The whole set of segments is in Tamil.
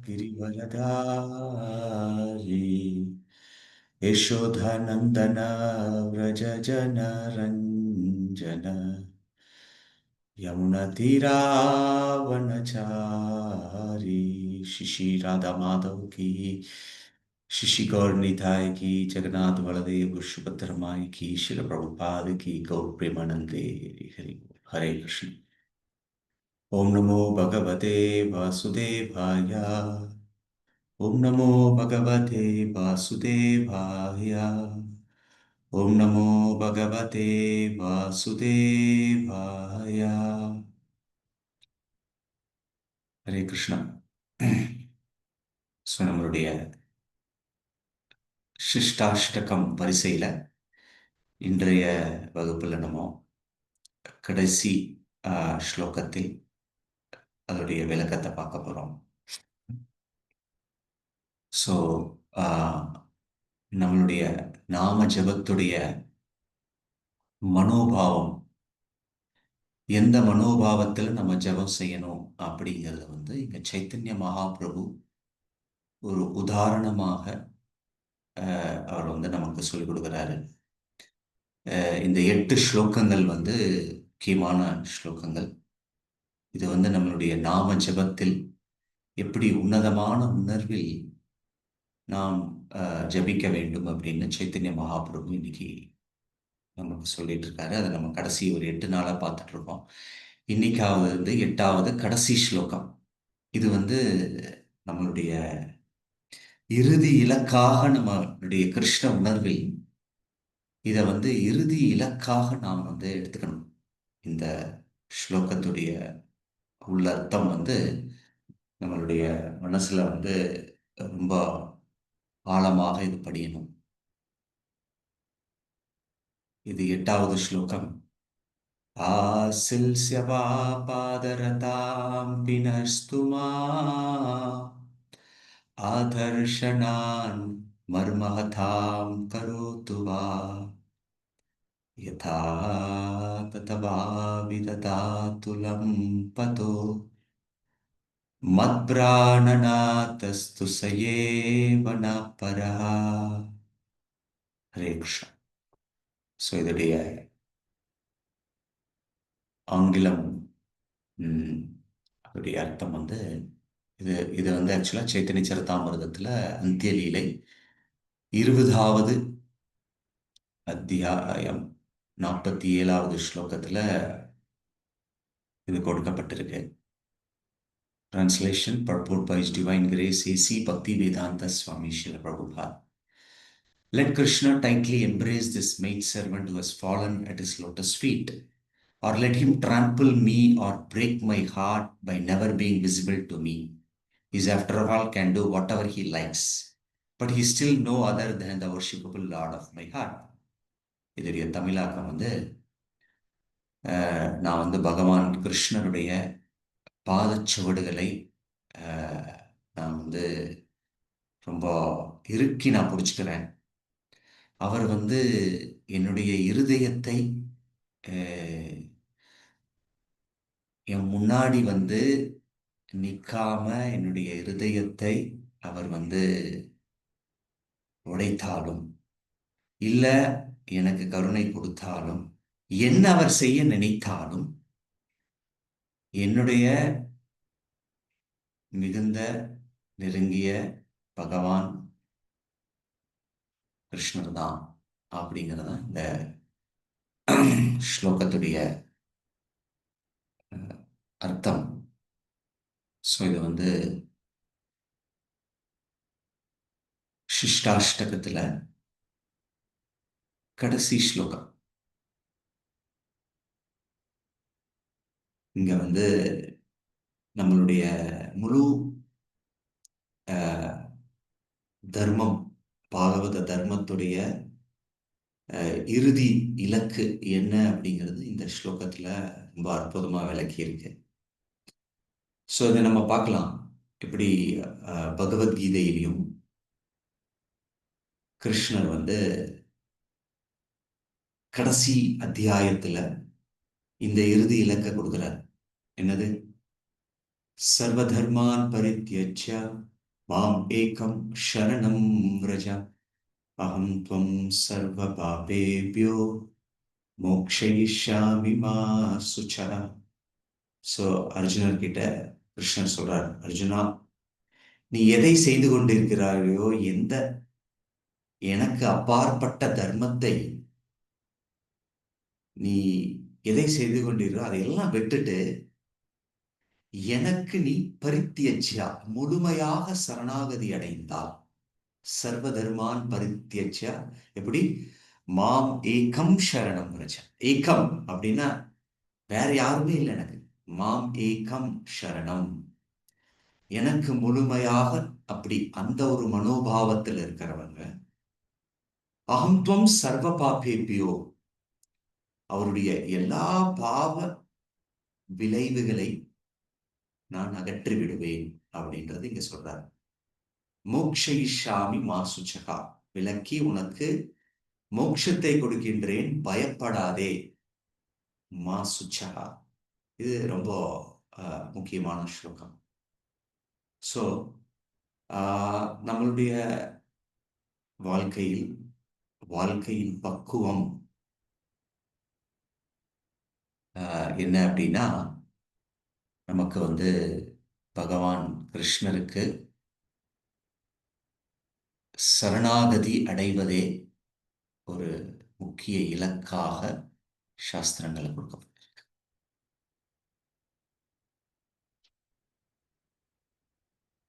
गिरिवरधारी यशोधनन्दन व्रज जनरञ्जन यमुनतीरावनचारी शिशि राधा माधव की शिशि गौर निताय की जगन्नाथ बलदेव सुभद्र माई की शिल प्रभुपाद की गौर प्रेमानंदे हरि हरे कृष्ण। ओम नमो भगवते वासुदेवाय। ओम नमो भगवते वासुदेवाय। ओम नमो भगवते वासुदेवाय। हरे कृष्णा। ஸோ நம்மளுடைய சிஷ்டாஷ்டகம் வரிசையில் இன்றைய வகுப்பில் நம்ம கடைசி ஸ்லோகத்தில் அதோடைய விளக்கத்தை பார்க்க போகிறோம். ஸோ நம்மளுடைய நாம ஜபத்துடைய மனோபாவம், எந்த மனோபாவத்தில் நம்ம ஜபம் செய்யணும் அப்படிங்கிறத இங்க சைத்தன்ய மகாபிரபு ஒரு உதாரணமாக அவர் நமக்கு சொல்லிக் கொடுக்குறாரு. இந்த 8 ஸ்லோகங்கள் முக்கியமான ஸ்லோகங்கள். இது நம்மளுடைய நாம ஜபத்தில் எப்படி உன்னதமான உணர்வில் நாம் ஜபிக்க வேண்டும் அப்படின்னு சைத்தன்ய மகாபிரபு இன்னைக்கு நமக்கு சொல்லிட்டு இருக்காரு. அதை நம்ம கடைசி ஒரு 8 நாளாக பார்த்துட்டு இருக்கோம். இன்னைக்காவது 8வது கடைசி ஸ்லோகம். இது நம்மளுடைய இறுதி இலக்காக, நம்மளுடைய கிருஷ்ண உணர்வில் இதை இறுதி இலக்காக நாம் எடுத்துக்கணும். இந்த ஸ்லோகத்துடைய உள்ளர்த்தம் நம்மளுடைய மனசுல ரொம்ப ஆழமாக இது படியணும். இது 8வது ஸ்லோகம். ஆசில்ஸ்யவா பாதரதாம் வினஸ்துமா ஆதர்ஷனான் மர்மஹதாம் கரோத்து வா யதா ததவா விததாதுலம் பதோ மத்பிராணநாதஸ்து சயேவ ந பரஹா. ஹரே கிருஷ்ணா. ஸோ இதோடைய ஆங்கிலம், அதோடைய அர்த்தம் இது இது ஆக்சுவலாக சைத்தன்ய சரிதாமிர்தத்தில் அந்தியலீலை 20வது அத்தியாயம் 47வது ஸ்லோகத்தில் இது கொடுக்கப்பட்டிருக்கு. Translation purport by His Divine Grace A.C. Bhaktivedanta Swami Srila Prabhupada. Let Krishna tightly embrace this maidservant who has fallen at his lotus feet, or let him trample me or break my heart by never being visible to me. He after all can do whatever he likes, but he is still no other than the worshipable Lord of my heart. இதோடைய தமிழாக்கம் நான் பகவான் கிருஷ்ணருடைய பாதச்சுவடுகளை நான் ரொம்ப இறுக்கி நான் பிடிச்சிக்கிறேன். அவர் என்னுடைய இருதயத்தை என் முன்னாடி நிற்காம என்னுடைய இருதயத்தை அவர் உடைத்தாலும் இல்லை எனக்கு கருணை கொடுத்தாலும், என்ன அவர் செய்ய நினைத்தாலும், என்னுடைய மிகுந்த நெருங்கிய பகவான் கிருஷ்ணர் தான் அப்படிங்கிறத இந்த ஸ்லோகத்துடைய அர்த்தம். ஸோ இது சிஷ்டாஷ்டகத்தில் கடைசி ஸ்லோகம். இங்க நம்மளுடைய முழு தர்மம், பாகவத தர்மத்துடைய இறுதி இலக்கு என்ன அப்படிங்கிறது இந்த ஸ்லோகத்துல ரொம்ப அற்புதமா விளக்கி இருக்கு. ஸோ இதை நம்ம பார்க்கலாம். இப்படி பகவத்கீதையிலையும் கிருஷ்ணர் கடைசி அத்தியாயத்துல இந்த இறுதி இலக்க கொடுக்கிறார். என்னது? சர்வதர்மான் பரித்யஜ்ய மாம் ஏகம் ஷரணம் व्रज அஹம் த்வம் சர்வ பாபேப்யோ மோக்ஷயிஷ்யாமி மா சுச்சः. ஸோ அர்ஜுனர் கிட்ட கிருஷ்ணர் சொல்றார், அர்ஜுனா, நீ எதை செய்து கொண்டிருக்கிறாயோ, எந்த எனக்கு அப்பாற்பட்ட தர்மத்தை நீ எதை செய்து கொண்டிருக்கிறோ அதையெல்லாம் விட்டுட்டு எனக்கு நீ பரித்தியஜ்யா முழுமையாக சரணாகதி அடைந்தால், சர்வதர்மான் பரித்தியஜ்யா எப்படி, மாம் ஏகம் சரணம் ரஜ. ஏகம் அப்படின்னா வேற யாருமே இல்லை எனக்கு. மாம் ஏகம் சரணம், எனக்கு முழுமையாக அப்படி அந்த ஒரு மனோபாவத்தில் இருக்கிறவங்க. அகம் துவம் சர்வ பாபேபியோ, அவருடைய எல்லா பாவ விளைவுகளை நான் அகற்றி விடுவேன் அப்படின்றது இங்க சொல்றாரு. மோக்ஷயிஷாமி மா சுச்சகா, விலக்கி உனக்கு மோட்சத்தை கொடுக்கின்றேன், பயப்படாதே. மா சுச்சகா, இது ரொம்ப முக்கியமான ஸ்லோகம். ஸோ நம்மளுடைய வாழ்க்கையில் வாழ்க்கையின் பக்குவம் என்ன அப்படின்னா, நமக்கு வந்து பகவான் கிருஷ்ணருக்கு சரணாகதி அடைவதே ஒரு முக்கிய இலக்காக சாஸ்திரங்களை கொடுக்கப்பட்டிருக்கு.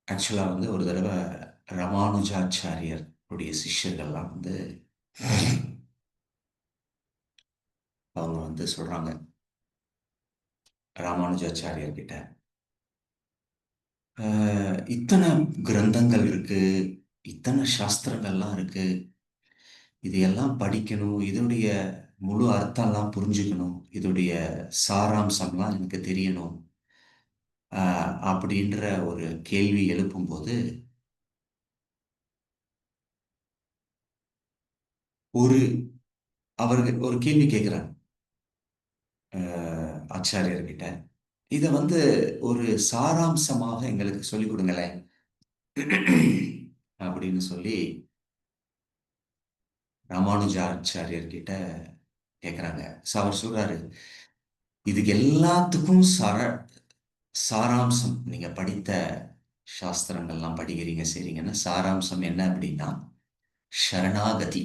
ஆக்சுவலா வந்து ஒரு தடவை ராமானுஜாச்சாரியர் உடைய சிஷ்யர்கள்லாம் வந்து அவங்க வந்து சொல்றாங்க ராமானுஜாச்சாரியர் கிட்ட, இத்தனை கிரந்தங்கள் இருக்கு, இத்தனை சாஸ்திரங்கள்லாம் இருக்கு, இதையெல்லாம் படிக்கணும், இதனுடைய முழு அர்த்தம்லாம் புரிஞ்சுக்கணும், இதோடைய சாராம்சம்லாம் எனக்கு தெரியணும் அப்படின்ற ஒரு கேள்வி எழுப்பும்போது ஒரு அவர்கள் ஒரு கேள்வி கேட்கிறார் ஆச்சாரியர்கிட்ட, இதை வந்து ஒரு சாராம்சமாக எங்களுக்கு சொல்லிக் கொடுங்களேன் அப்படின்னு சொல்லி ராமானுஜாச்சாரியர்கிட்ட கேட்குறாங்க. ஸோ அவர் சொல்றாரு, இதுக்கு எல்லாத்துக்கும் சாராம்சம், நீங்க படித்த சாஸ்திரங்கள்லாம் படிக்கிறீங்க சரிங்கன்னா சாராம்சம் என்ன அப்படின்னா சரணாகதி.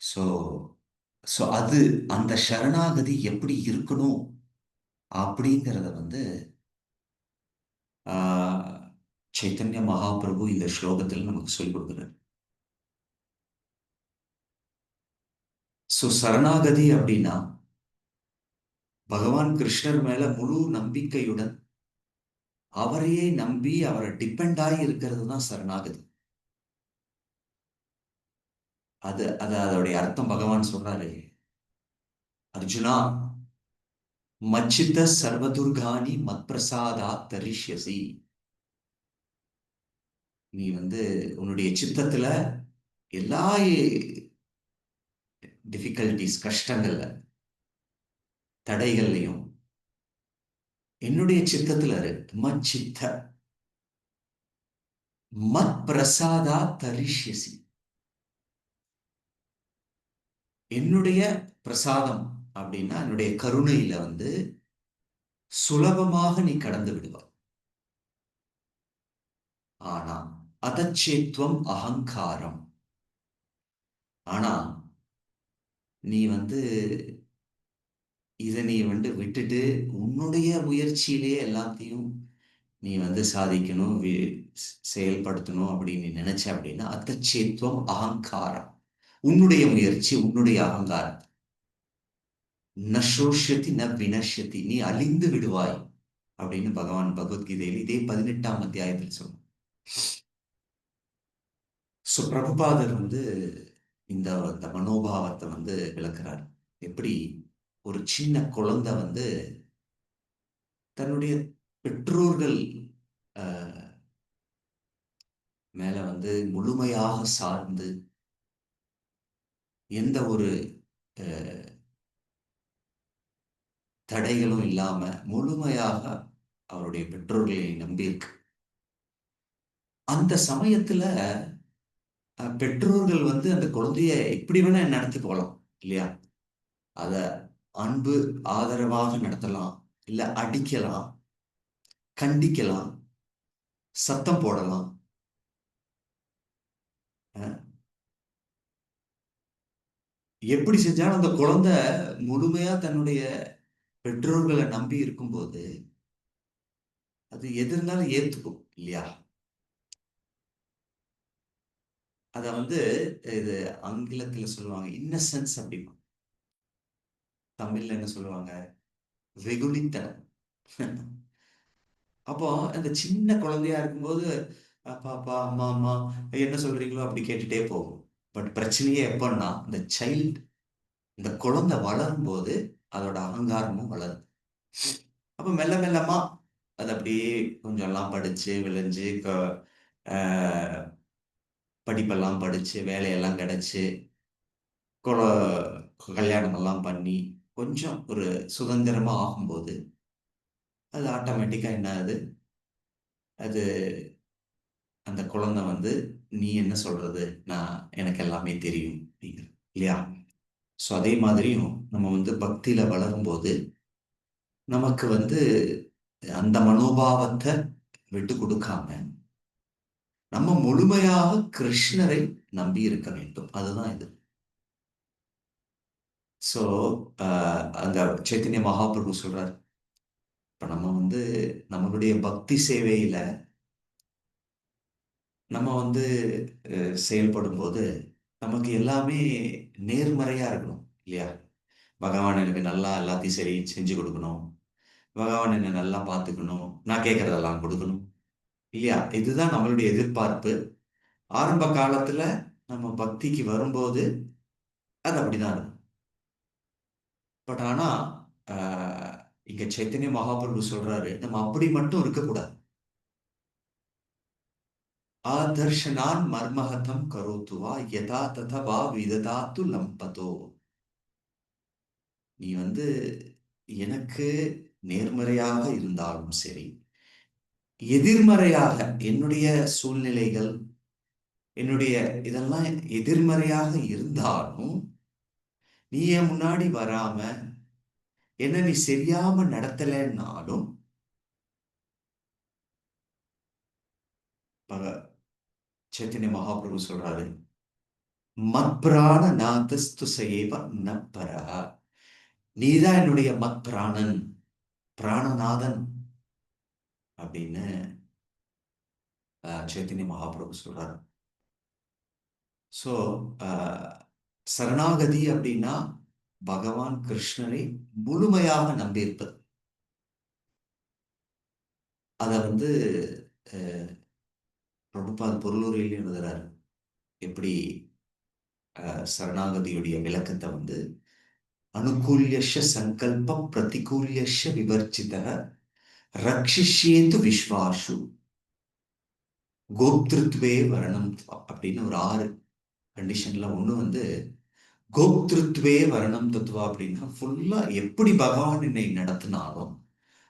ஸோ ஸோ அது அந்த சரணாகதி எப்படி இருக்கணும் அப்படிங்கிறத வந்து சைத்தன்ய மகாபிரபு இந்த ஸ்லோகத்தில் நமக்கு சொல்லிக் கொடுக்குறார். ஸோ சரணாகதி அப்படின்னா பகவான் கிருஷ்ணர் மேல முழு நம்பிக்கையுடன் அவரையே நம்பி அவரை டிபெண்ட் ஆகி இருக்கிறது தான் சரணாகதி. அதோடைய அர்த்தம் பகவான் சொல்றாரு, அர்ஜுனா, மச்சித்த சர்வதுர்கானி மத் பிரசாதா தரிஷ்யசி. நீ வந்து உன்னுடைய சித்தத்துல எல்லா டிஃபிகல்டிஸ் கஷ்டங்கள்ல தடைகள்லையும் என்னுடைய சித்தத்துல மச்சித்த மத் பிரசாதா தரிஷ்யசி, என்னுடைய பிரசாதம் அப்படின்னா என்னுடைய கருணையில வந்து சுலபமாக நீ கடந்து விடுவாய். ஆனா அதச்சேத்வம் அகங்காரம், ஆனா நீ வந்து இதை நீ வந்து விட்டுட்டு உன்னுடைய முயற்சியிலே எல்லாத்தையும் நீ வந்து சாதிக்கணும், செயல்படுத்தணும் அப்படின்னு நீ நினைச்ச அப்படின்னா அதச்சேத்வம் அகங்காரம், உன்னுடைய முயற்சி உன்னுடைய அகங்காரம். நஷோஷ்யதி ந வினஷ்யதி, நீ அழிந்து விடுவாய் அப்படின்னு பகவான் பகவத்கீதையில் இதே 18ஆம் அத்தியாயத்தில் சொல்லும். ஸோ பிரபுபாதர் வந்து இந்த மனோபாவத்தை வந்து விளக்குறார். எப்படி ஒரு சின்ன குழந்தை வந்து தன்னுடைய பெற்றோர்கள் மேல வந்து முழுமையாக சார்ந்து எந்த ஒரு தடைகளும் இல்லாம முழுமையாக அவருடைய பெற்றோர்களை நம்பியிருக்கு. அந்த சமயத்துல பெற்றோர்கள் வந்து அந்த குழந்தைய எப்படி வேணா நடத்தி போகலாம் இல்லையா? அத அன்பு ஆதரவாக நடத்தலாம், இல்ல அடிக்கலாம், கண்டிக்கலாம், சத்தம் போடலாம். அஹ் எப்படி செஞ்சாலும் அந்த குழந்தை முழுமையா தன்னுடைய பெற்றோர்களை நம்பி இருக்கும்போது அது எது இருந்தாலும் ஏத்துக்கும் இல்லையா? அத வந்து இது ஆங்கிலத்துல சொல்லுவாங்க இன்னசென்ஸ் அப்படின்னு. தமிழ்ல என்ன சொல்லுவாங்க? வெகுளித்தனம். அப்போ அந்த சின்ன குழந்தையா இருக்கும்போது அப்பா அப்பா அம்மா அம்மா என்ன சொல்றீங்களோ அப்படி கேட்டுட்டே போகும். பட் பிரச்சனையே எப்பன்னா இந்த சைல்டு, இந்த குழந்தை வளரும் போது அதோட அகங்காரமும் வளரும். அப்ப மெல்ல மெல்லமா அது அப்படியே கொஞ்சம் எல்லாம் படிச்சு விளைஞ்சு படிப்பெல்லாம் படிச்சு வேலையெல்லாம் கிடைச்சு கல்யாணம் எல்லாம் பண்ணி கொஞ்சம் ஒரு சுதந்திரமா ஆகும்போது அது ஆட்டோமேட்டிக்கா என்ன ஆகுது? அது அந்த குழந்தை வந்து நீ என்ன சொல்றது, நான் எனக்கு எல்லாமே தெரியும் அப்படிங்கிற இல்லையா? ஸோ அதே மாதிரியும் நம்ம வந்து பக்தியில வளரும்போது நமக்கு வந்து அந்த மனோபாவத்தை விட்டு கொடுக்காம நம்ம முழுமையாக கிருஷ்ணரை நம்பி இருக்க வேண்டும். அதுதான் இது. ஸோ அந்த சைத்தன்ய மகாபிரபு சொல்றார், இப்ப நம்ம வந்து நம்மளுடைய பக்தி சேவையில நம்ம வந்து செயல்படும் போது நமக்கு எல்லாமே நேர்மறையா இருக்கணும் இல்லையா? பகவான் எனக்கு நல்லா எல்லாத்தையும் சரி செஞ்சு கொடுக்கணும், பகவான் என்னை நல்லா பார்த்துக்கணும், நான் கேட்கறதெல்லாம் கொடுக்கணும் இல்லையா? இதுதான் நம்மளுடைய எதிர்பார்ப்பு. ஆரம்ப காலத்துல நம்ம பக்திக்கு வரும்போது அது அப்படிதான் இருக்கும். பட் ஆனா ஆஹ், இங்க சைத்தன்ய மகாபிரபு சொல்றாரு நம்ம அப்படி மட்டும் இருக்கக்கூடாது. ஆதர்ஷனான் மர்மஹதம் கரோத்துவா யதா ததவா விததாத்து லம்பதோ. நீ வந்து எனக்கு நேர்மறையாக இருந்தாலும் சரி, எதிர்மறையாக என்னுடைய சூழ்நிலைகள், என்னுடைய இதெல்லாம் எதிர்மறையாக இருந்தாலும் நீ என் முன்னாடி வராம என்ன நீ சரியாம நடத்தலைன்னாலும் சைத்தன்ய மகாபிரபு சொல்றாரு, மத்பிராண நாதஸ்து சயேவ நப்பரா. நீதான் என்னுடைய மத்பிராணன், பிராணநாதன் அப்படின்னு சைத்தன்ய மகாபிரபு சொல்றாரு. ஸோ சரணாகதி அப்படின்னா பகவான் கிருஷ்ணரை முழுமையாக நம்பியிருப்பது. அதை வந்து அஹ், பிரபுபாத் பொருளுரையில் எழுதுறாரு. எப்படி சரணாகதியுடைய விளக்கத்தை வந்து அனுகூல்யஷ சங்கல்பம் பிரதிகூல்யஷ விவர்ஜித ரக்ஷிஷ்யேந்து விஸ்வாசு கோப்திருத்வே வரணம் அப்படின்னு ஒரு 6 கண்டிஷன்ல ஒண்ணு வந்து கோப்திருத்வே வரணம் தத்துவா அப்படின்னா ஃபுல்லா எப்படி பகவான் என்னை நடத்தினாலும்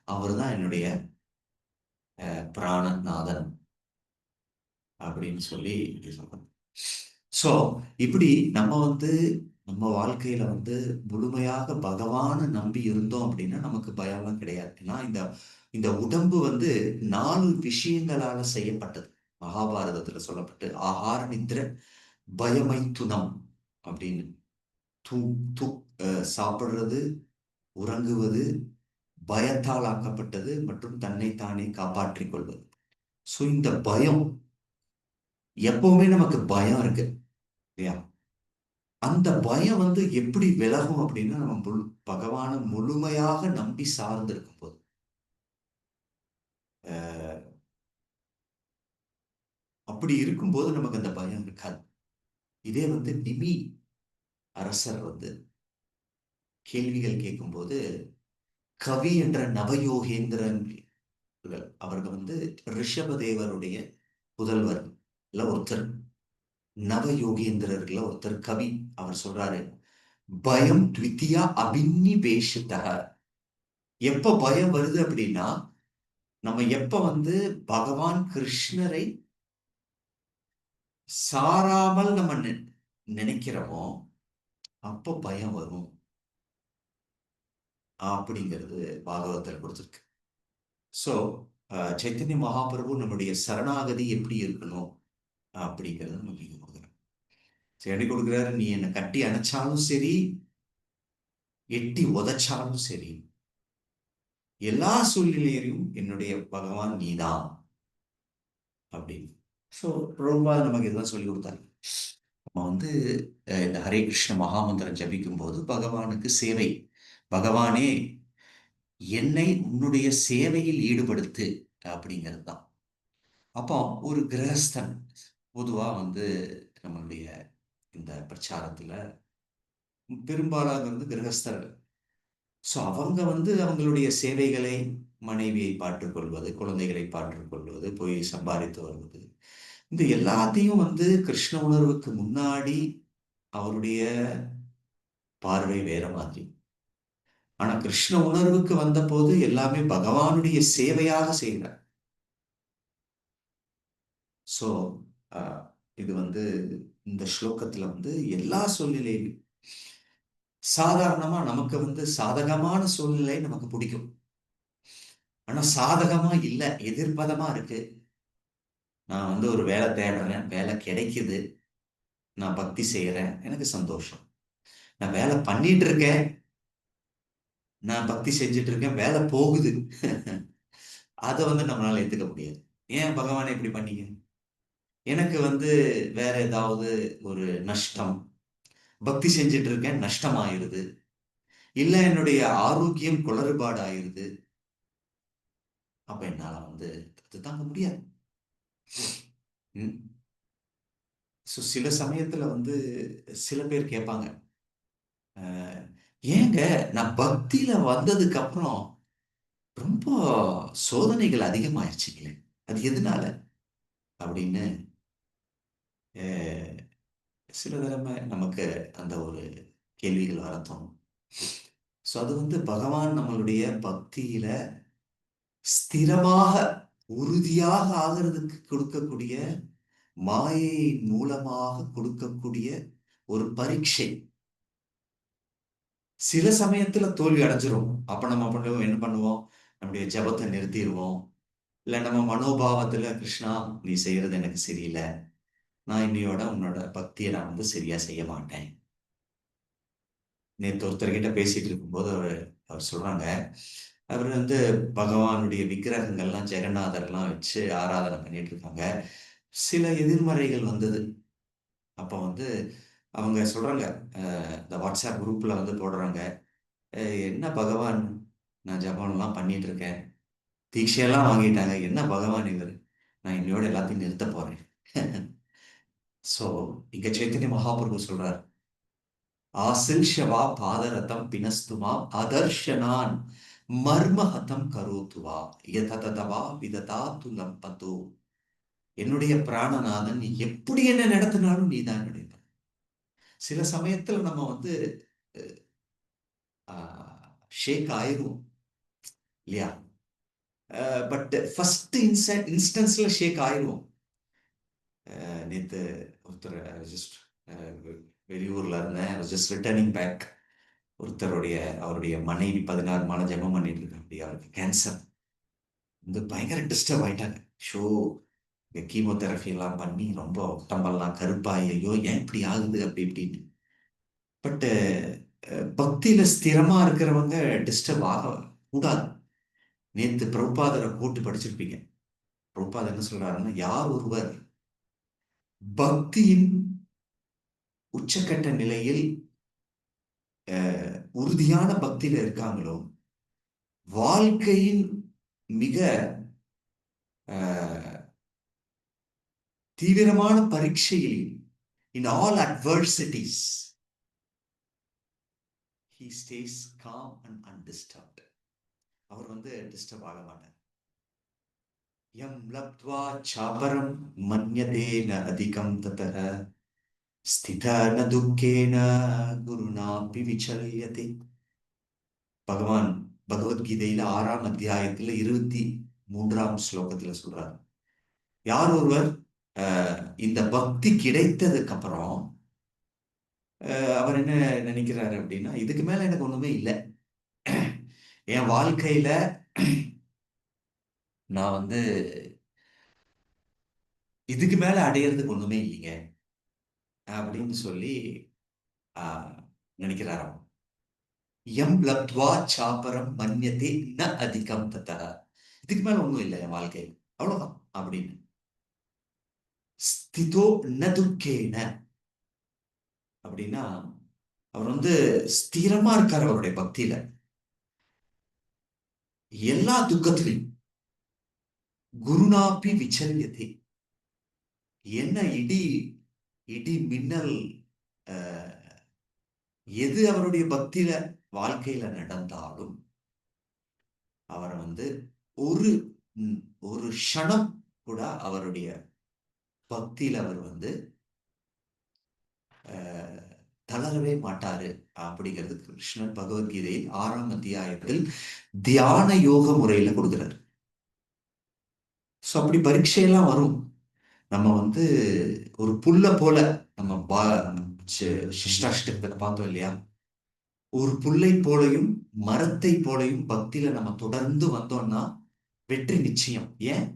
அவர் தான் என்னுடைய பிராணநாதன் அப்படின்னு சொல்லி சொல்றாங்க. ஸோ இப்படி நம்ம வந்து நம்ம வாழ்க்கையில வந்து முழுமையாக பகவானை நம்பி இருந்தோம் அப்படின்னா நமக்கு பயம்லாம் கிடையாது. ஏன்னா இந்த இந்த உடம்பு வந்து 4 விஷயங்களால செய்யப்பட்டது. மகாபாரதத்துல சொல்லப்பட்டு ஆகார நித்திர பயமைத்துனம் அப்படின்னு தூ தூ சாப்பிடுறது, உறங்குவது, பயத்தால் ஆக்கப்பட்டது மற்றும் தன்னை தானே காப்பாற்றிக் கொள்வது. ஸோ இந்த பயம் எப்பவுமே நமக்கு பயம் இருக்கு இல்லையா? அந்த பயம் வந்து எப்படி விலகும் அப்படின்னா நம்ம பகவானை முழுமையாக நம்பி சார்ந்து இருக்கும் போது. அப்படி இருக்கும்போது நமக்கு அந்த பயம் இருக்காது. இதே வந்து நிமி அரசர் வந்து கேள்விகள் கேட்கும்போது கவி என்ற நவயோகேந்திரன் அவர்கள் வந்து ரிஷபதேவருடைய புதல்வர் இல்ல ஒருத்தர், நவ யோகேந்திரர்ல ஒருத்தர் கவி. அவர் சொல்றாரு, பயம் த்வித்தியா அபினிவேஷிதா. எப்ப பயம் வருது அப்படின்னா, நம்ம எப்ப வந்து பகவான் கிருஷ்ணரை சாராமல் நம்ம நினைக்கிறோமோ அப்போ பயம் வரும் அப்படிங்கிறது பாகவத்தில் கொடுத்துருக்கு. ஸோ சைத்தன்ய மகாபிரபு நம்முடைய சரணாகதி எப்படி இருக்கணும் அப்படிங்கிறது நமக்கு இங்க கொடுக்குறாரு. எப்படி கொடுக்குறாரு? நீ என்னை கட்டி அணைச்சாலும் சரி, எட்டி உதைச்சாலும் சரி, எல்லா சூழ்நிலையிலும் என்னுடைய பகவான் நீதான் அப்படின்னு. ஸோ ரொம்ப நமக்கு இதுதான் சொல்லி கொடுத்தாரு. நம்ம வந்து இந்த ஹரே கிருஷ்ண மகாமந்திரம் ஜபிக்கும் போது பகவானுக்கு சேவை, பகவானே என்னை உன்னுடைய சேவையில் ஈடுபடுத்து அப்படிங்கிறது தான். அப்போ ஒரு கிரகஸ்தன் பொதுவா வந்து நம்மளுடைய இந்த பிரச்சாரத்துல பெரும்பாலாக வந்து கிரகஸ்தர்கள். ஸோ அவங்க வந்து அவங்களுடைய சேவைகளை, மனைவியை பார்த்துக்கொள்வது, குழந்தைகளை பார்த்துக்கொள்வது, போய் சம்பாதித்து வருவது, இந்த எல்லாத்தையும் வந்து கிருஷ்ண உணர்வுக்கு முன்னாடி அவருடைய பார்வை வேற மாதிரி. ஆனா கிருஷ்ண உணர்வுக்கு வந்த போது எல்லாமே பகவானுடைய சேவையாக செய்கிறார். ஸோ இது வந்து இந்த ஸ்லோகத்துல வந்து எல்லா சூழ்நிலையிலும் சாதாரணமா நமக்கு வந்து சாதகமான சூழ்நிலை நமக்கு பிடிக்கும். ஆனா சாதகமா இல்ல, எதிர்ப்பதமா இருக்கு. நான் வந்து ஒரு வேலை தேடுறேன், வேலை கிடைக்குது, நான் பக்தி செய்யறேன், எனக்கு சந்தோஷம். நான் வேலை பண்ணிட்டு இருக்கேன், நான் பக்தி செஞ்சுட்டு இருக்கேன், வேலை போகுது. அதை வந்து நம்மளால ஏத்துக்க முடியாது. ஏன் பகவானை இப்படி பண்ணீங்க? எனக்கு வந்து வேற ஏதாவது ஒரு நஷ்டம், பக்தி செஞ்சுட்டு இருக்கேன், நஷ்டம் ஆயிருது, இல்ல என்னுடைய ஆரோக்கியம் குளறுபாடு ஆயிருது, அப்ப என்னால வந்து அது தாங்க முடியாது. சில சமயத்துல வந்து சில பேர் கேட்பாங்க, ஏங்க நான் பக்தியில வந்ததுக்கு அப்புறம் ரொம்ப சோதனைகள் அதிகமாயிருச்சுங்களே, அது எதனால அப்படின்னு சில தடவை நமக்கு அந்த ஒரு கேள்விகள் வரத்தோம். ஸோ அது வந்து பகவான் நம்மளுடைய பக்தியில ஸ்திரமாக உறுதியாக ஆகிறதுக்கு கொடுக்கக்கூடிய, மாயை மூலமாக கொடுக்கக்கூடிய ஒரு பரீட்சை. சில சமயத்துல தோல்வி அடைஞ்சிரும். அப்ப நம்ம பண்ணுவோம், என்ன பண்ணுவோம்? நம்முடைய ஜபத்தை நிறுத்திடுவோம். இல்ல நம்ம மனோபாவத்துல, கிருஷ்ணா நீ செய்யறது எனக்கு சரியில்லை, நான் இன்னையோட உன்னோட பக்தியை நான் வந்து சரியா செய்ய மாட்டேன். நேற்று ஒருத்தர்கிட்ட பேசிட்டு இருக்கும்போது அவர் அவர் சொல்றாங்க, அவர் வந்து பகவானுடைய விக்கிரகங்கள்லாம் ஜெகநாதர்லாம் வச்சு ஆராதனை பண்ணிட்டு இருக்காங்க. சில எதிர்மறைகள் வந்தது. அப்ப வந்து அவங்க சொல்றாங்க, இந்த வாட்ஸ்அப் குரூப்ல வந்து போடுறாங்க, என்ன பகவான், நான் ஜபம்லாம் பண்ணிட்டு இருக்கேன், தீட்சையெல்லாம் வாங்கிட்டாங்க, என்ன பகவான் இவர், நான் இன்னையோட எல்லாத்தையும் நிறுத்த போறேன். சோ இங்க சைத்தன்ய மகாபிரபு சொல்றார், ஆசில்ஷவா பாதரதம் பினஸ்துமா அதர்ஷனான் மர்மஹதம் கரோத்துவா யததவா விததா துலம் பதோ. என்னுடைய பிராணநாதன் நீ எப்படி என்ன நடத்தினாலும் நீதான் என்னுடைய. சில சமயத்துல நம்ம வந்து ஷேக் ஆயிரும் இல்லையா? பட் ஃபர்ஸ்ட் இன்ஸ்டன்ஸ்ல ஷேக் ஆயிரும். நேத்து ஒருத்தர் ஜஸ்ட் வெளியூர்ல இருந்தேன், ஜஸ்ட் ரிட்டர்னிங் பேக். ஒருத்தருடைய அவருடைய மனைவி 16 மாலை ஜெபம் பண்ணிட்டு இருக்காங்க, அப்படி அவருக்கு கேன்சர் வந்து பயங்கர டிஸ்டர்ப் ஆயிட்டாங்க. ஷோ கீமோதெரபி எல்லாம் பண்ணி ரொம்ப உடம்பெல்லாம் கருப்பாயோ, ஏன் இப்படி ஆகுது அப்படி இப்படின்னு. பட் பக்தியில ஸ்திரமா இருக்கிறவங்க டிஸ்டர்ப் ஆக கூடாது. நேத்து பிரபுபாதரை கூட்டு படிச்சிருப்பீங்க. பிரபுபாதர் என்ன சொல்றாருன்னா, யார் ஒருவர் பக்தியின் உச்சக்கட்ட நிலையில் உறுதியான பக்தியில இருக்காங்களோ, வாழ்க்கையின் மிக தீவிரமான பரீட்சையில், in all adversities, he stays calm and undisturbed. அவர் வந்து டிஸ்டர்ப் ஆக மாட்டார். யம் லப்த்வா சாபரம் மன்யதேன அதிகம் ததஹ ஸ்திதா ந துக்கேன குருணாபி விசல்யதே. பகவான் பகவத்கீதையில 6ஆம் அத்தியாயத்துல 23ஆம் ஸ்லோகத்துல சொல்றாரு. யார் ஒருவர் இந்த பக்தி கிடைத்ததுக்கு அப்புறம் அவர் என்ன நினைக்கிறாரு அப்படின்னா, இதுக்கு மேல எனக்கு ஒண்ணுமே இல்லை, என் வாழ்க்கையில நான் வந்து இதுக்கு மேல அடையிறதுக்கு ஒண்ணுமே இல்லைங்க அப்படின்னு சொல்லி ஆஹ், நினைக்கிறாராம். எம் லப்த்வா சாபரம் மன்யதே ந அதிகம் ததா. இதுக்கு மேல ஒண்ணும் இல்லை என் வாழ்க்கை, அவ்வளவுதான் அப்படின்னு. ஸ்திதோ ந துக்கேன அப்படின்னா, அவர் ஸ்திரமா இருக்கார் அவருடைய பக்தியில. எல்லா துக்கத்திலையும் குருநாபி விச்சல்யதே. என்ன இடி இடி மின்னல் எது அவருடைய பக்தியில வாழ்க்கையில நடந்தாலும் அவர் ஒரு ஒரு க்ஷணம் கூட அவருடைய பக்தியில அவர் தளரவே மாட்டாரு அப்படிங்கிறது கிருஷ்ணன் பகவத்கீதையில் 6ஆம் அத்தியாயத்தில் தியான யோக முறையில கொடுக்கிறார். சோ அப்படி பரீட்சையெல்லாம் வரும். நம்ம ஒரு புல்ல போல நம்ம சிஷ்டாஷ்டகத்துல பார்த்தோம் இல்லையா, ஒரு புல்லை போலையும் மரத்தை போலையும் பக்தியில நம்ம தொடர்ந்து வந்தோம்னா வெற்றி நிச்சயம். ஏன்?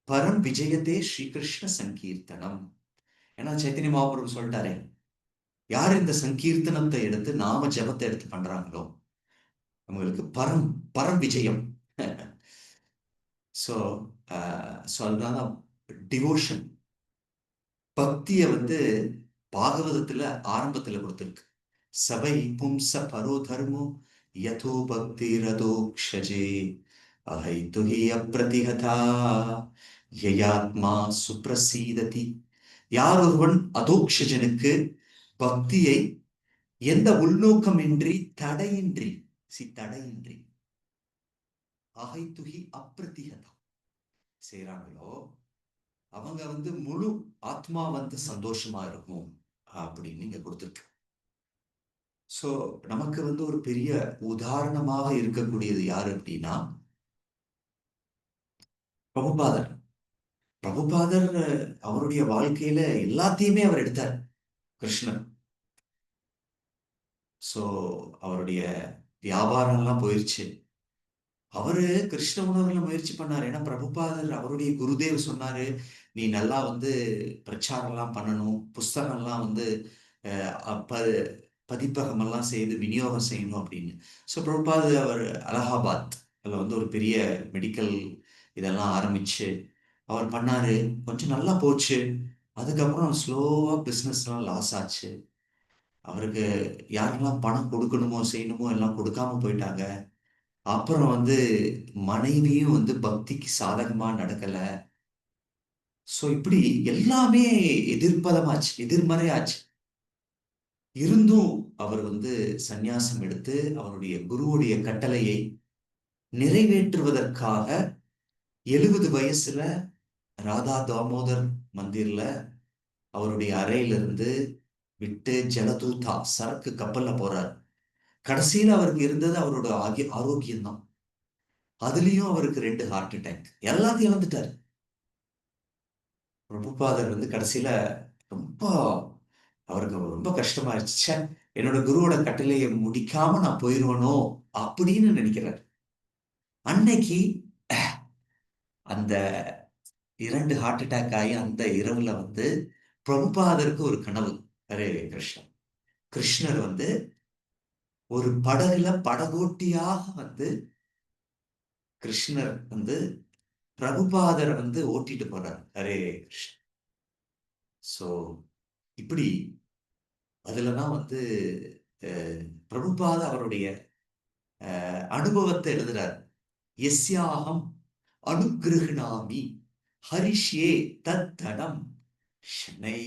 பரம் விஜயத்தே ஸ்ரீகிருஷ்ண சங்கீர்த்தனம். ஏன்னா சைத்தன்ய மகாபிரபு சொல்லிட்டாரே, யார் இந்த சங்கீர்த்தனத்தை எடுத்து நாம ஜபத்தை எடுத்து பண்றாங்களோ அவங்களுக்கு பரம் பரம் விஜயம். ஸோ ஸோ அதனால டிவோஷன் பக்திய பாகவதத்துல ஆரம்பத்துல கொடுத்திருக்கு. சபை பும்ச பரோ தர்மோ யதோ பக்தி ரதோக்ஷஜே அஹைதுஹி அப்ரதிஹதா யயாத்மா சுப்ரசீததி. யார் ஒருவன் அதோக்ஷஜனுக்கு பக்தியை எந்த உள்நோக்கமின்றி தடையின்றி தடையின்றி அஹைதுஹி அப்ரதிஹதா செய்யறாங்களோ அவங்க முழு ஆத்மா சந்தோஷமா இருக்கும் அப்படின்னு இங்க கொடுத்திருக்கு. சோ நமக்கு ஒரு பெரிய உதாரணமாக இருக்கக்கூடியது யாரு அப்படின்னா பிரபுபாதர். பிரபுபாதர் அவருடைய வாழ்க்கையில எல்லாத்தையுமே அவர் எடுத்தார் கிருஷ்ணன். சோ அவருடைய வியாபாரம் எல்லாம் போயிருச்சு. அவரு கிருஷ்ண உணர்வுல முயற்சி பண்ணாரு. ஏன்னா பிரபுபாதர் அவருடைய குருதேவ் சொன்னாரு, நீ நல்லா பிரச்சாரம் எல்லாம் பண்ணணும், புஸ்தகம் எல்லாம் பதிப்பகம் எல்லாம் செய்து விநியோகம் செய்யணும் அப்படின்னு. ஸோ பிரபுபாத் அவர் அலகாபாத் அதில் ஒரு பெரிய மெடிக்கல் இதெல்லாம் ஆரம்பிச்சு அவர் பண்ணாரு. கொஞ்சம் நல்லா போச்சு. அதுக்கப்புறம் ஸ்லோவா பிஸ்னஸ் எல்லாம் லாஸ் ஆச்சு. அவருக்கு யாரெல்லாம் பணம் கொடுக்கணுமோ செய்யணுமோ எல்லாம் கொடுக்காம போயிட்டாங்க. அப்புறம் மனைவியும் பக்திக்கு சாதகமா நடக்கல. சோ இப்படி எல்லாமே எதிர்பதமாச்சு, எதிர்மறையாச்சு. இருந்தும் அவர் சந்நியாசம் எடுத்து அவருடைய குருவுடைய கட்டளையை நிறைவேற்றுவதற்காக 70 வயசுல ராதா தாமோதர் மந்திர்ல அவருடைய அறையிலிருந்து விட்டு ஜலதூதா சரக்கு கப்பல்ல போறார். கடைசியில் அவருக்கு இருந்தது அவரோட ஆரோக்கியம் தான். அதுலயும் அவருக்கு 2 ஹார்ட் அட்டாக், எல்லாத்தையும் இழந்துட்டார். பிரபுபாதர் கடைசியில ரொம்ப அவருக்கு ரொம்ப கஷ்டமாயிருச்சு. என்னோட குருவோட கட்டளையை முடிக்காம நான் போயிருவனோ அப்படின்னு நினைக்கிறார். அன்னைக்கு அந்த 2 ஹார்ட் அட்டாக் ஆகி அந்த இரவுல பிரபுபாதருக்கு ஒரு கனவு. ஹரே கிருஷ்ணன். கிருஷ்ணர் ஒரு படகுல படகோட்டியாக கிருஷ்ணர் பிரபுபாதரை ஓட்டிட்டு போறார். ஹரே கிருஷ்ணன். சோ இப்படி அதுலதான் பிரபுபாத அவருடைய அனுபவத்தை எழுதுறார். எஸ்யாகம் அனுகிரகணாமி ஹரிஷ்யே தத்தடம் ஷனை.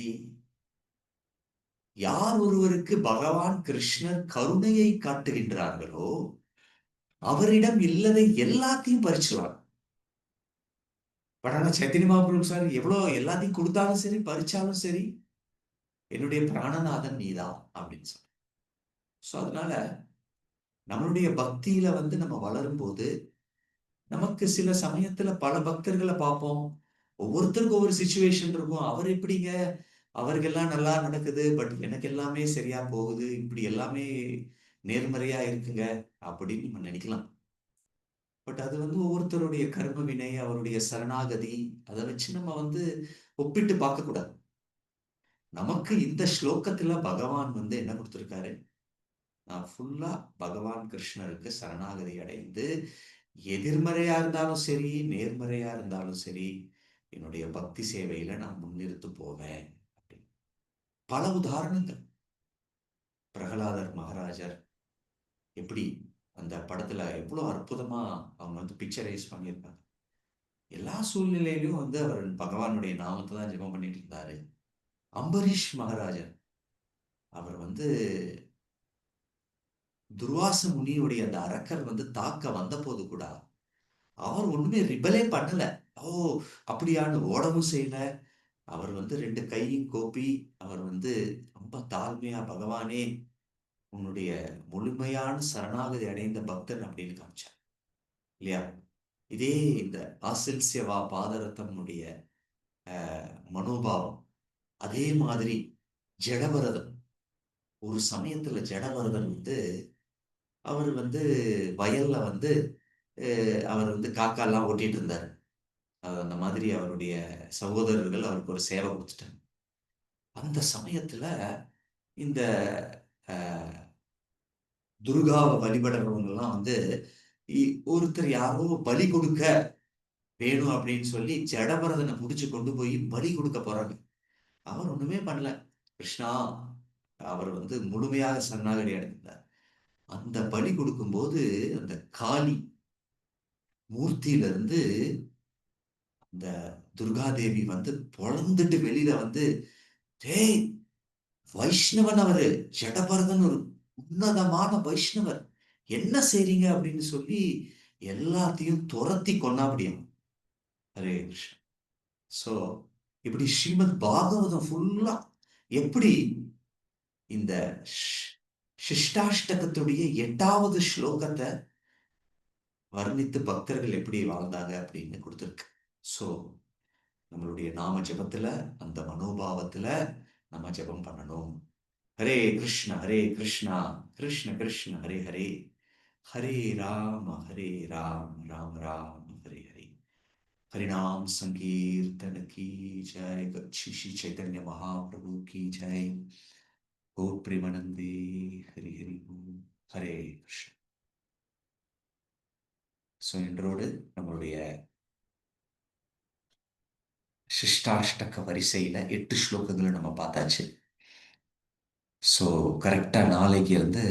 யார் ஒருவருக்கு பகவான் கிருஷ்ணர் கருணையை காட்டுகின்றார்களோ அவரிடம் இல்லதை எல்லாத்தையும் பறிச்சுவார். பட் ஆனா சைத்தன்ய மகாபிரபு சார் எவ்வளவு எல்லாத்தையும் கொடுத்தாலும் சரி பறிச்சாலும் சரி என்னுடைய பிராணநாதன் நீதான் அப்படின்னு சொல்ற. சோ அதனால நம்மளுடைய பக்தியில வந்து நம்ம வளரும்போது நமக்கு சில சமயத்துல பல பக்தர்களை பார்ப்போம். ஒவ்வொருத்தருக்கும் ஒவ்வொரு சுச்சுவேஷன் இருக்கும். அவர் எப்படிங்க, அவருக்கெல்லாம் நல்லா நடக்குது, பட் எனக்கு எல்லாமே சரியா போகுது, இப்படி எல்லாமே நேர்மறையா இருக்குங்க அப்படின்னு நம்ம நினைக்கலாம். பட் அது வந்து ஒவ்வொருத்தருடைய கர்ம வினை, அவருடைய சரணாகதி, அதை வச்சு நம்ம வந்து ஒப்பிட்டு பார்க்க கூடாது. நமக்கு இந்த ஸ்லோகத்துல பகவான் வந்து என்ன கொடுத்திருக்காரு? நான் ஃபுல்லா பகவான் கிருஷ்ணருக்கு சரணாகதி அடைந்து, எதிர்மறையா இருந்தாலும் சரி, நேர்மறையா இருந்தாலும் சரி, என்னுடைய பக்தி சேவையில நான் முன்னிறுத்து போவேன் அப்படின்னு. பல உதாரணங்கள். பிரகலாதர் மகாராஜர் எப்படி அந்த படத்துல எவ்வளவு அற்புதமா அவங்க வந்து பிக்சரைஸ் பண்ணியிருப்பாங்க. எல்லா சூழ்நிலையிலும் வந்து அவர் பகவானுடைய நாமத்தை தான் ஜெபம் பண்ணிட்டு இருந்தாரு. அம்பரீஷ் மகாராஜர், அவர் வந்து துர்வாச முனியுடைய அந்த அரக்கர் வந்து தாக்க வந்த போது கூட அவர் ஒண்ணுமே ரிபலே பண்ணல. ஓ, அப்படியான்னு ஓடவும் செய்யல. அவர் வந்து ரெண்டு கையும் கோப்பி அவர் வந்து ரொம்ப தாழ்மையா, பகவானே உன்னுடைய முழுமையான சரணாகதி அடைந்த பக்தன் அப்படின்னு காமிச்சார் இல்லையா? இதே இந்த ஆசில்சியவா பாதரத்தனுடைய மனோபாவம் அதே மாதிரி. ஜடபரதன், ஒரு சமயத்துல ஜடபரதன் வந்து அவர் வந்து வயல்ல வந்து அவர் வந்து காக்கா எல்லாம் ஓட்டிட்டு இருந்தார். அந்த மாதிரி அவருடைய சகோதரர்கள் அவருக்கு ஒரு சேவை கொடுத்துட்டாங்க. அந்த சமயத்துல இந்த அஹ், துர்காவை வழிபடுறவங்க எல்லாம் வந்து ஒருத்தர் யாரோ பலி கொடுக்க வேணும் அப்படின்னு சொல்லி ஜடபரதனை முடிச்சு கொண்டு போய் பலி கொடுக்க போறாங்க. அவர் ஒண்ணுமே பண்ணல. கிருஷ்ணா, அவர் வந்து முழுமையாக சரணாகதி அடைந்தார். அந்த பலி கொடுக்கும்போது அந்த காளி மூர்த்தியில இருந்து அந்த துர்காதேவி வந்து பொழந்துட்டு வெளியில வந்து, டேய், வைஷ்ணவன் அவரு, ஜடபரதன் ஒரு உன்னதமான வைஷ்ணவர், என்ன செய்றீங்க அப்படின்னு சொல்லி எல்லாத்தையும் துரத்தி கொன்னாப்படியும். ஹரே கிருஷ்ணா. சோ இப்படி ஸ்ரீமத் பாகவதம் ஃபுல்லா எப்படி இந்த சிஷ்டாஷ்டகத்துடைய 8வது ஸ்லோகத்தை வர்ணித்து பக்தர்கள் எப்படி வாழ்ந்தாங்க அப்படின்னு கொடுத்துருக்கு. சோ நம்மளுடைய நாம ஜபத்துல அந்த மனோபாவத்துல நம்ம ஜபம் பண்ணணும். ஹரே கிருஷ்ண ஹரே கிருஷ்ணா கிருஷ்ண கிருஷ்ண ஹரே ஹரே, ஹரே ராம் ராம் ராம் ஹரே ஹரே. हरिनाम संकीर्तन की जय, श्री श्री चैतन्य महाप्रभु की जय, गौर प्रेमानंदे, हरि हरि बोल, हरे कृष्ण. ஸோ இன்றோடு நம்மளுடைய சிஷ்டாஷ்டக வரிசையில 8 ஸ்லோகங்களை நம்ம பார்த்தாச்சு. ஸோ கரெக்டா நாளைக்கு வந்து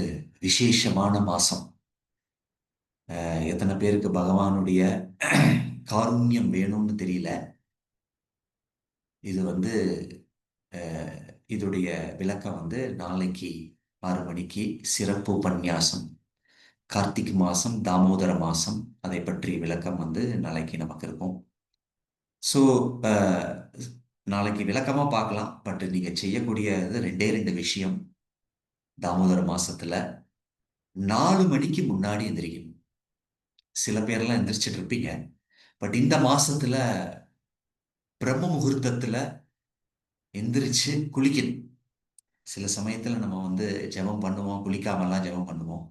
விசேஷமான மாசம். எத்தனை பேருக்கு பகவானுடைய காருண்யம் வேணும்னு தெரியல. இது வந்து இதோடைய விளக்கம் வந்து நாளைக்கு 6 மணிக்கு சிறப்பு உபன்யாசம். கார்த்திக் மாசம், தாமோதர மாசம், அதை பற்றி விளக்கம் வந்து நாளைக்கு நமக்கு இருக்கும். ஸோ நாளைக்கு விளக்கமா பார்க்கலாம். பட் நீங்க செய்யக்கூடியது 2 விஷயம். தாமோதர மாசத்துல 4 மணிக்கு முன்னாடி எந்திரிக்கணும். சில பேர்லாம் எந்திரிச்சிட்டு இருப்பீங்க. பட் இந்த மாசத்துல பிரம்ம முகூர்த்தத்துல எந்திரிச்சு குளிக்கணும். சில சமயத்துல நம்ம வந்து ஜெபம் பண்ணுவோம், குளிக்காமலாம் ஜெபம் பண்ணுவோம்.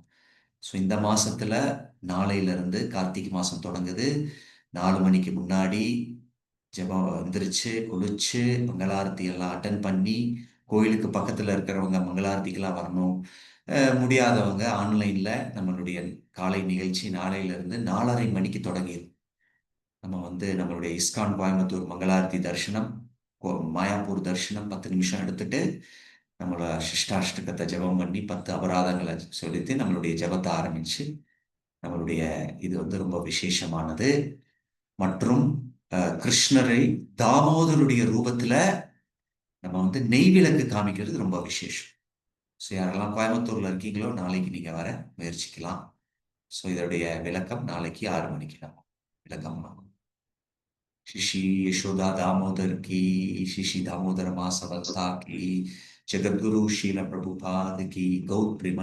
ஸோ இந்த மாசத்துல நாளையில இருந்து கார்த்திகை மாசம் தொடங்குது. 4 மணிக்கு முன்னாடி ஜெபம் எந்திரிச்சு குளிச்சு மங்களாரத்தி எல்லாம் அட்டன் பண்ணி, கோயிலுக்கு பக்கத்துல இருக்கிறவங்க மங்களாரத்திக்கெல்லாம் வரணும். முடியாதவங்க ஆன்லைன்ல நம்மளுடைய காலை நிகழ்ச்சி நாளையில இருந்து 4:30 மணிக்கு தொடங்கிடும். நம்ம வந்து நம்மளுடைய இஸ்கான் கோயம்புத்தூர் மங்களாரத்தி தரிசனம், மாயாப்பூர் தரிசனம் 10 நிமிஷம் எடுத்துட்டு நம்மளோட சிஷ்டாஷ்டகத்தை ஜெபம் பண்ணி 10 அபராதங்களை சொல்லிட்டு நம்மளுடைய ஜெபத்தை ஆரம்பிச்சு, நம்மளுடைய இது வந்து ரொம்ப விசேஷமானது. மற்றும் கிருஷ்ணரை தாமோதருடைய ரூபத்துல நம்ம வந்து நெய் விளக்கு காமிக்கிறது ரொம்ப விசேஷம். ஸோ யாரெல்லாம் கோயம்புத்தூர்ல இருக்கீங்களோ நாளைக்கு நீங்க வர முயற்சிக்கலாம். ஸோ இதோடைய விளக்கம் நாளைக்கு 6 மணிக்கு நம்ம விளக்கம். श्री यशोदा दामोदर की, श्री दामोदर माँ समर्था की, जगत गुरु शील प्रभुपाद की, गौ प्रेम